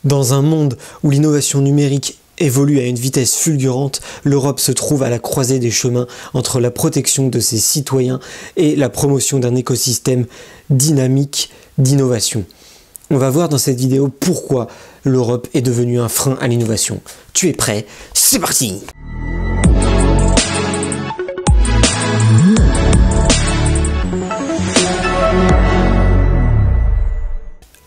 Dans un monde où l'innovation numérique évolue à une vitesse fulgurante, l'Europe se trouve à la croisée des chemins entre la protection de ses citoyens et la promotion d'un écosystème dynamique d'innovation. On va voir dans cette vidéo pourquoi l'Europe est devenue un frein à l'innovation. Tu es prêt? C'est parti!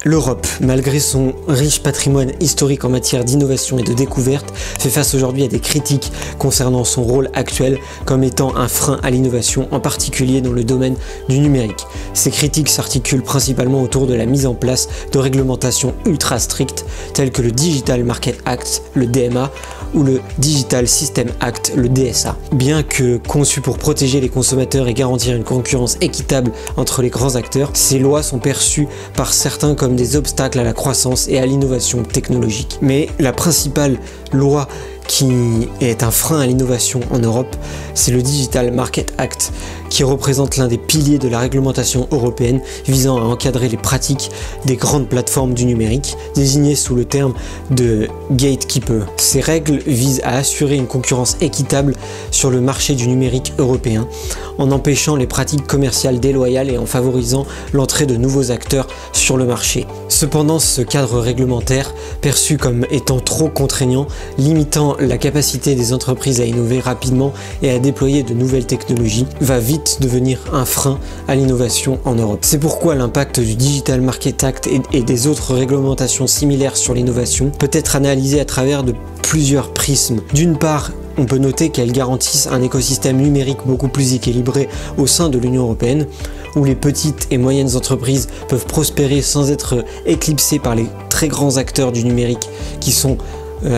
L'Europe, malgré son riche patrimoine historique en matière d'innovation et de découverte, fait face aujourd'hui à des critiques concernant son rôle actuel comme étant un frein à l'innovation, en particulier dans le domaine du numérique. Ces critiques s'articulent principalement autour de la mise en place de réglementations ultra strictes telles que le Digital Market Act, le DMA, ou le Digital System Act, le DSA. Bien que conçues pour protéger les consommateurs et garantir une concurrence équitable entre les grands acteurs, ces lois sont perçues par certains comme des obstacles à la croissance et à l'innovation technologique. Mais la principale loi qui est un frein à l'innovation en Europe, c'est le Digital Market Act, qui représente l'un des piliers de la réglementation européenne visant à encadrer les pratiques des grandes plateformes du numérique, désignées sous le terme de gatekeeper. Ces règles visent à assurer une concurrence équitable sur le marché du numérique européen, en empêchant les pratiques commerciales déloyales et en favorisant l'entrée de nouveaux acteurs sur le marché. Cependant, ce cadre réglementaire, perçu comme étant trop contraignant, limitant la capacité des entreprises à innover rapidement et à déployer de nouvelles technologies, va vite devenir un frein à l'innovation en Europe. C'est pourquoi l'impact du Digital Market Act et des autres réglementations similaires sur l'innovation peut être analysé à travers de plusieurs prismes. D'une part, on peut noter qu'elles garantissent un écosystème numérique beaucoup plus équilibré au sein de l'Union européenne, où les petites et moyennes entreprises peuvent prospérer sans être éclipsées par les très grands acteurs du numérique qui sont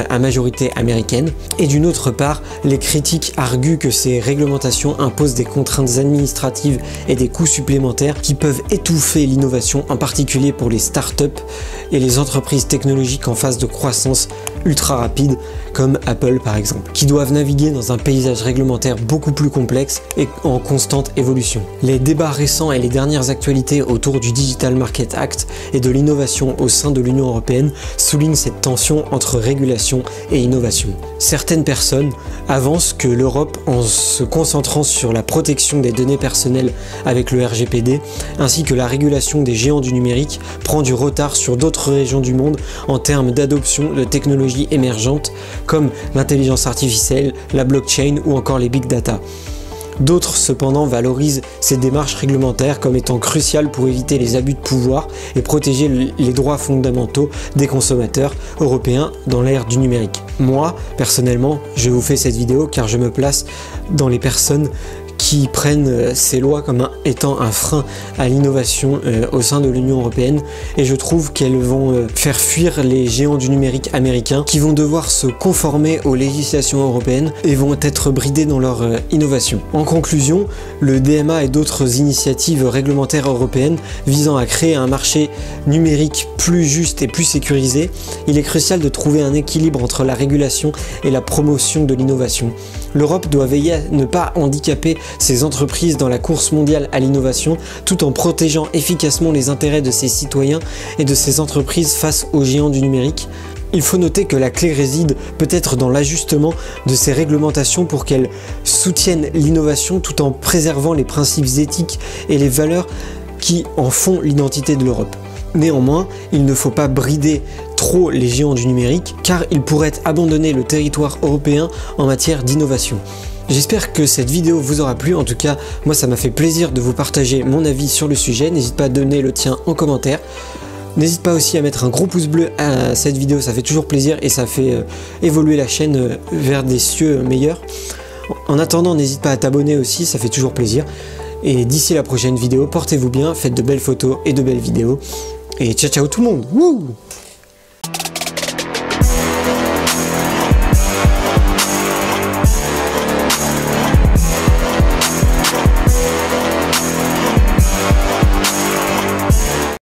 à majorité américaine. Et d'une autre part, les critiques arguent que ces réglementations imposent des contraintes administratives et des coûts supplémentaires qui peuvent étouffer l'innovation, en particulier pour les startups et les entreprises technologiques en phase de croissance ultra rapide, comme Apple par exemple, qui doivent naviguer dans un paysage réglementaire beaucoup plus complexe et en constante évolution. Les débats récents et les dernières actualités autour du Digital Market Act et de l'innovation au sein de l'Union européenne soulignent cette tension entre régulation et innovation. Certaines personnes avancent que l'Europe, en se concentrant sur la protection des données personnelles avec le RGPD, ainsi que la régulation des géants du numérique, prend du retard sur d'autres régions du monde en termes d'adoption de technologies émergentes comme l'intelligence artificielle, la blockchain ou encore les big data. D'autres, cependant, valorisent ces démarches réglementaires comme étant cruciales pour éviter les abus de pouvoir et protéger les droits fondamentaux des consommateurs européens dans l'ère du numérique. Moi, personnellement, je vous fais cette vidéo car je me place dans les personnes qui prennent ces lois comme étant un frein à l'innovation au sein de l'Union européenne, et je trouve qu'elles vont faire fuir les géants du numérique américains qui vont devoir se conformer aux législations européennes et vont être bridés dans leur innovation. En conclusion, le DMA et d'autres initiatives réglementaires européennes visant à créer un marché numérique plus juste et plus sécurisé, il est crucial de trouver un équilibre entre la régulation et la promotion de l'innovation. L'Europe doit veiller à ne pas handicaper ses entreprises dans la course mondiale à l'innovation, tout en protégeant efficacement les intérêts de ses citoyens et de ses entreprises face aux géants du numérique. Il faut noter que la clé réside peut-être dans l'ajustement de ces réglementations pour qu'elles soutiennent l'innovation tout en préservant les principes éthiques et les valeurs qui en font l'identité de l'Europe. Néanmoins, il ne faut pas brider trop les géants du numérique car ils pourraient abandonner le territoire européen en matière d'innovation. J'espère que cette vidéo vous aura plu. En tout cas, moi ça m'a fait plaisir de vous partager mon avis sur le sujet. N'hésite pas à donner le tien en commentaire. N'hésite pas aussi à mettre un gros pouce bleu à cette vidéo, ça fait toujours plaisir et ça fait évoluer la chaîne vers des cieux meilleurs. En attendant, n'hésite pas à t'abonner aussi, ça fait toujours plaisir. Et d'ici la prochaine vidéo, portez-vous bien, faites de belles photos et de belles vidéos. Et ciao ciao tout le monde. Wouh!